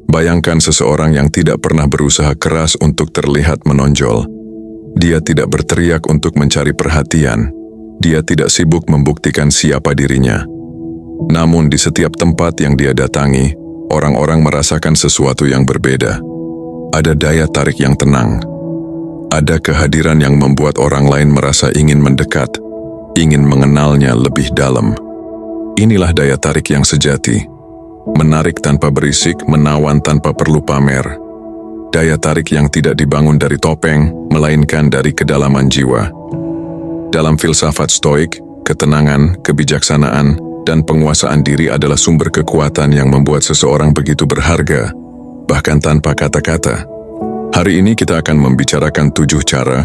Bayangkan seseorang yang tidak pernah berusaha keras untuk terlihat menonjol. Dia tidak berteriak untuk mencari perhatian. Dia tidak sibuk membuktikan siapa dirinya. Namun di setiap tempat yang dia datangi, orang-orang merasakan sesuatu yang berbeda. Ada daya tarik yang tenang. Ada kehadiran yang membuat orang lain merasa ingin mendekat, ingin mengenalnya lebih dalam. Inilah daya tarik yang sejati. Menarik tanpa berisik, menawan tanpa perlu pamer. Daya tarik yang tidak dibangun dari topeng, melainkan dari kedalaman jiwa. Dalam filsafat Stoik, ketenangan, kebijaksanaan, dan penguasaan diri adalah sumber kekuatan yang membuat seseorang begitu berharga, bahkan tanpa kata-kata. Hari ini kita akan membicarakan 7 cara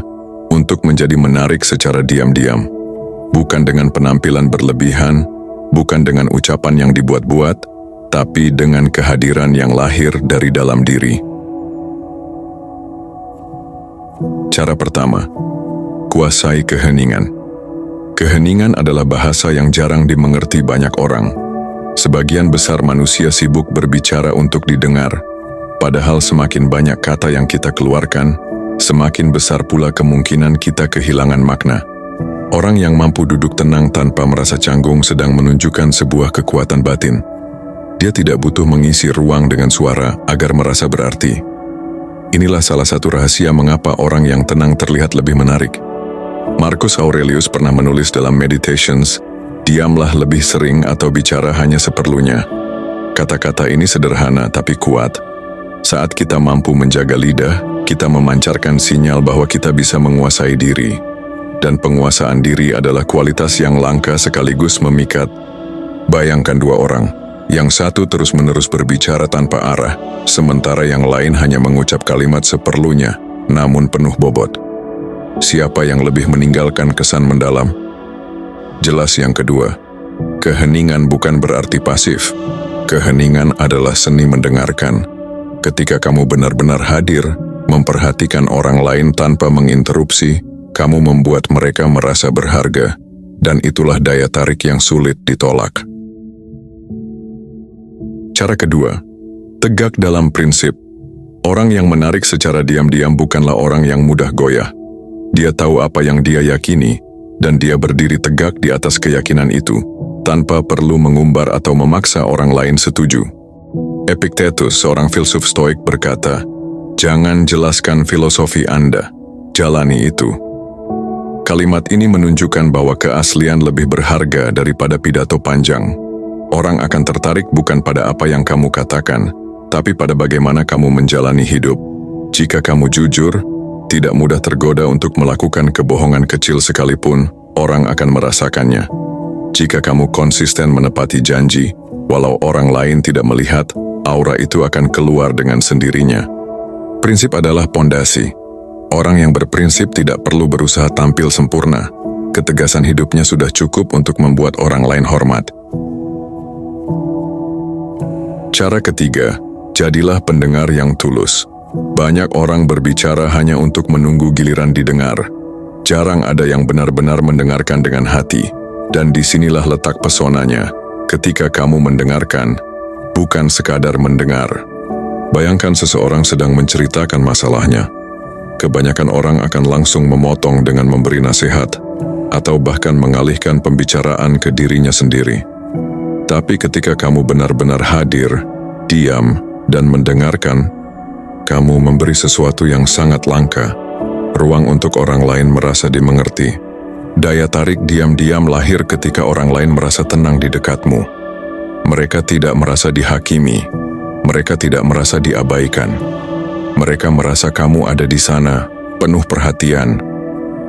untuk menjadi menarik secara diam-diam. Bukan dengan penampilan berlebihan, bukan dengan ucapan yang dibuat-buat, tapi dengan kehadiran yang lahir dari dalam diri. Cara pertama, kuasai keheningan. Keheningan adalah bahasa yang jarang dimengerti banyak orang. Sebagian besar manusia sibuk berbicara untuk didengar, padahal semakin banyak kata yang kita keluarkan, semakin besar pula kemungkinan kita kehilangan makna. Orang yang mampu duduk tenang tanpa merasa canggung sedang menunjukkan sebuah kekuatan batin. Dia tidak butuh mengisi ruang dengan suara agar merasa berarti. Inilah salah satu rahasia mengapa orang yang tenang terlihat lebih menarik. Marcus Aurelius pernah menulis dalam Meditations, "Diamlah lebih sering atau bicara hanya seperlunya." Kata-kata ini sederhana tapi kuat. Saat kita mampu menjaga lidah, kita memancarkan sinyal bahwa kita bisa menguasai diri. Dan penguasaan diri adalah kualitas yang langka sekaligus memikat. Bayangkan 2 orang. Yang satu terus-menerus berbicara tanpa arah, sementara yang lain hanya mengucap kalimat seperlunya, namun penuh bobot. Siapa yang lebih meninggalkan kesan mendalam? Jelas yang kedua. Keheningan bukan berarti pasif. Keheningan adalah seni mendengarkan. Ketika kamu benar-benar hadir, memperhatikan orang lain tanpa menginterupsi, kamu membuat mereka merasa berharga, dan itulah daya tarik yang sulit ditolak. Cara kedua, tegak dalam prinsip. Orang yang menarik secara diam-diam bukanlah orang yang mudah goyah. Dia tahu apa yang dia yakini, dan dia berdiri tegak di atas keyakinan itu, tanpa perlu mengumbar atau memaksa orang lain setuju. Epictetus, seorang filsuf Stoik, berkata, "Jangan jelaskan filosofi Anda, jalani itu." Kalimat ini menunjukkan bahwa keaslian lebih berharga daripada pidato panjang. Orang akan tertarik bukan pada apa yang kamu katakan, tapi pada bagaimana kamu menjalani hidup. Jika kamu jujur, tidak mudah tergoda untuk melakukan kebohongan kecil sekalipun, orang akan merasakannya. Jika kamu konsisten menepati janji, walau orang lain tidak melihat, aura itu akan keluar dengan sendirinya. Prinsip adalah pondasi. Orang yang berprinsip tidak perlu berusaha tampil sempurna. Ketegasan hidupnya sudah cukup untuk membuat orang lain hormat. Cara ketiga, jadilah pendengar yang tulus. Banyak orang berbicara hanya untuk menunggu giliran didengar. Jarang ada yang benar-benar mendengarkan dengan hati. Dan disinilah letak pesonanya. Ketika kamu mendengarkan, bukan sekadar mendengar. Bayangkan seseorang sedang menceritakan masalahnya. Kebanyakan orang akan langsung memotong dengan memberi nasihat, atau bahkan mengalihkan pembicaraan ke dirinya sendiri. Tapi ketika kamu benar-benar hadir, diam, dan mendengarkan, kamu memberi sesuatu yang sangat langka, ruang untuk orang lain merasa dimengerti. Daya tarik diam-diam lahir ketika orang lain merasa tenang di dekatmu. Mereka tidak merasa dihakimi, mereka tidak merasa diabaikan. Mereka merasa kamu ada di sana, penuh perhatian.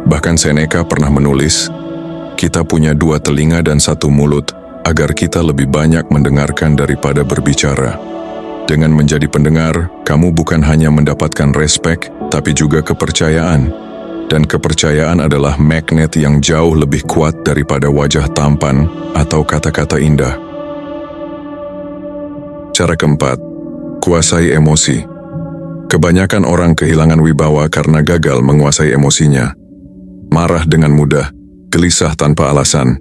Bahkan Seneca pernah menulis, "Kita punya 2 telinga dan 1 mulut, agar kita lebih banyak mendengarkan daripada berbicara." Dengan menjadi pendengar, kamu bukan hanya mendapatkan respek, tapi juga kepercayaan. Dan kepercayaan adalah magnet yang jauh lebih kuat daripada wajah tampan atau kata-kata indah. Cara keempat, kuasai emosi. Kebanyakan orang kehilangan wibawa karena gagal menguasai emosinya. Marah dengan mudah, gelisah tanpa alasan,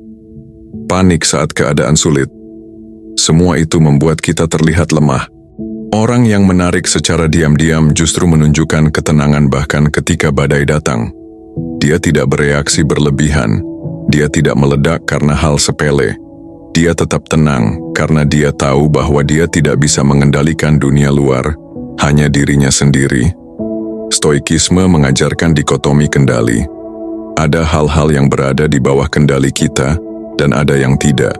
panik saat keadaan sulit. Semua itu membuat kita terlihat lemah. Orang yang menarik secara diam-diam justru menunjukkan ketenangan bahkan ketika badai datang. Dia tidak bereaksi berlebihan. Dia tidak meledak karena hal sepele. Dia tetap tenang karena dia tahu bahwa dia tidak bisa mengendalikan dunia luar, hanya dirinya sendiri. Stoikisme mengajarkan dikotomi kendali. Ada hal-hal yang berada di bawah kendali kita, dan ada yang tidak.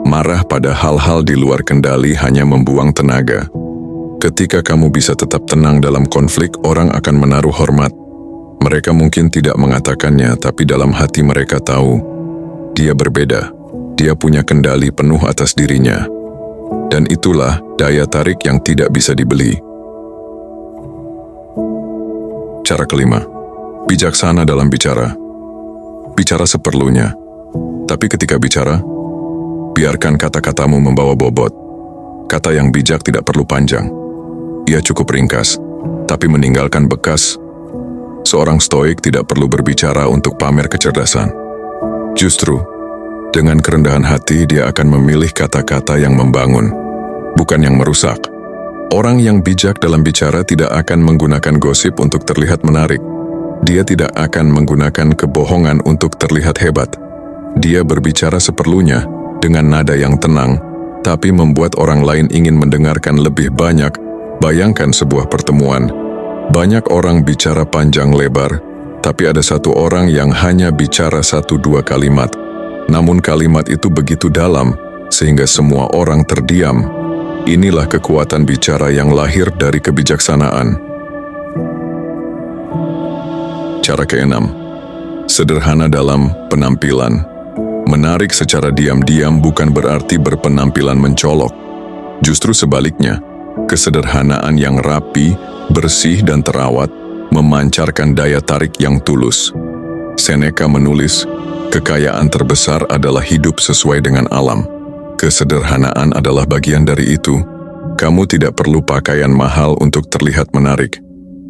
Marah pada hal-hal di luar kendali hanya membuang tenaga. Ketika kamu bisa tetap tenang dalam konflik, orang akan menaruh hormat. Mereka mungkin tidak mengatakannya, tapi dalam hati mereka tahu, dia berbeda. Dia punya kendali penuh atas dirinya. Dan itulah daya tarik yang tidak bisa dibeli. Cara kelima, bijaksana dalam bicara. Bicara seperlunya. Tapi ketika bicara, biarkan kata-katamu membawa bobot. Kata yang bijak tidak perlu panjang. Ia cukup ringkas, tapi meninggalkan bekas. Seorang stoik tidak perlu berbicara untuk pamer kecerdasan. Justru, dengan kerendahan hati dia akan memilih kata-kata yang membangun, bukan yang merusak. Orang yang bijak dalam bicara tidak akan menggunakan gosip untuk terlihat menarik. Dia tidak akan menggunakan kebohongan untuk terlihat hebat. Dia berbicara seperlunya, dengan nada yang tenang, tapi membuat orang lain ingin mendengarkan lebih banyak. Bayangkan sebuah pertemuan. Banyak orang bicara panjang lebar, tapi ada satu orang yang hanya bicara 1-2 kalimat. Namun kalimat itu begitu dalam, sehingga semua orang terdiam. Inilah kekuatan bicara yang lahir dari kebijaksanaan. Cara keenam, sederhana dalam penampilan. Menarik secara diam-diam bukan berarti berpenampilan mencolok. Justru sebaliknya, kesederhanaan yang rapi, bersih dan terawat memancarkan daya tarik yang tulus. Seneca menulis, kekayaan terbesar adalah hidup sesuai dengan alam. Kesederhanaan adalah bagian dari itu. Kamu tidak perlu pakaian mahal untuk terlihat menarik.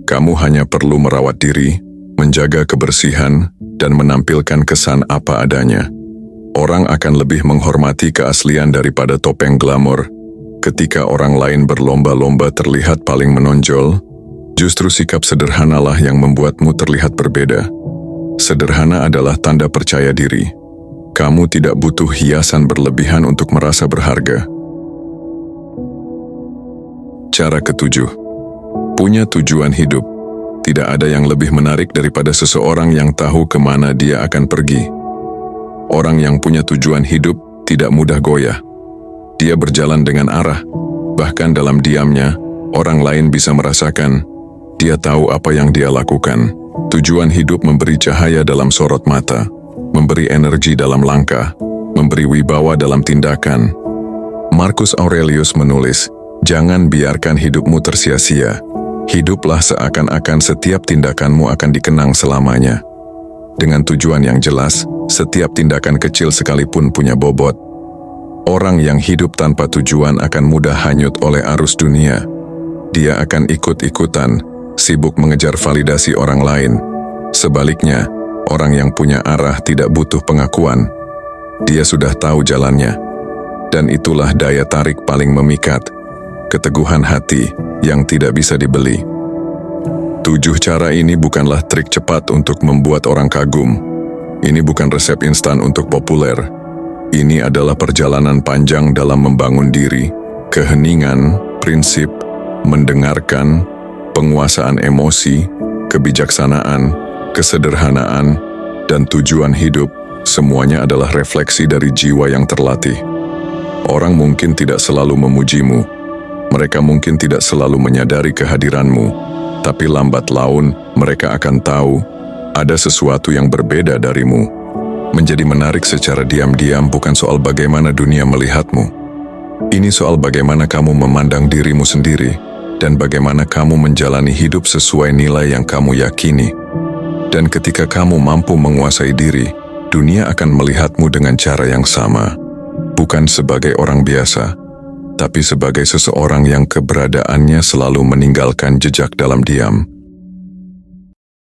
Kamu hanya perlu merawat diri, menjaga kebersihan, dan menampilkan kesan apa adanya. Orang akan lebih menghormati keaslian daripada topeng glamor. Ketika orang lain berlomba-lomba terlihat paling menonjol, justru sikap sederhanalah yang membuatmu terlihat berbeda. Sederhana adalah tanda percaya diri. Kamu tidak butuh hiasan berlebihan untuk merasa berharga. Cara ketujuh, punya tujuan hidup. Tidak ada yang lebih menarik daripada seseorang yang tahu kemana dia akan pergi. Orang yang punya tujuan hidup tidak mudah goyah. Dia berjalan dengan arah. Bahkan dalam diamnya, orang lain bisa merasakan. Dia tahu apa yang dia lakukan. Tujuan hidup memberi cahaya dalam sorot mata, memberi energi dalam langkah, memberi wibawa dalam tindakan. Marcus Aurelius menulis, jangan biarkan hidupmu tersia-sia. Hiduplah seakan-akan setiap tindakanmu akan dikenang selamanya. Dengan tujuan yang jelas, setiap tindakan kecil sekalipun punya bobot. Orang yang hidup tanpa tujuan akan mudah hanyut oleh arus dunia. Dia akan ikut-ikutan, sibuk mengejar validasi orang lain. Sebaliknya, orang yang punya arah tidak butuh pengakuan. Dia sudah tahu jalannya. Dan itulah daya tarik paling memikat. Keteguhan hati yang tidak bisa dibeli. 7 cara ini bukanlah trik cepat untuk membuat orang kagum. Ini bukan resep instan untuk populer. Ini adalah perjalanan panjang dalam membangun diri, keheningan, prinsip, mendengarkan, penguasaan emosi, kebijaksanaan, kesederhanaan, dan tujuan hidup. Semuanya adalah refleksi dari jiwa yang terlatih. Orang mungkin tidak selalu memujimu. Mereka mungkin tidak selalu menyadari kehadiranmu. Tapi lambat laun mereka akan tahu ada sesuatu yang berbeda darimu. Menjadi menarik secara diam-diam bukan soal bagaimana dunia melihatmu. Ini soal bagaimana kamu memandang dirimu sendiri dan bagaimana kamu menjalani hidup sesuai nilai yang kamu yakini. Dan ketika kamu mampu menguasai diri, dunia akan melihatmu dengan cara yang sama. Bukan sebagai orang biasa, tapi sebagai seseorang yang keberadaannya selalu meninggalkan jejak dalam diam.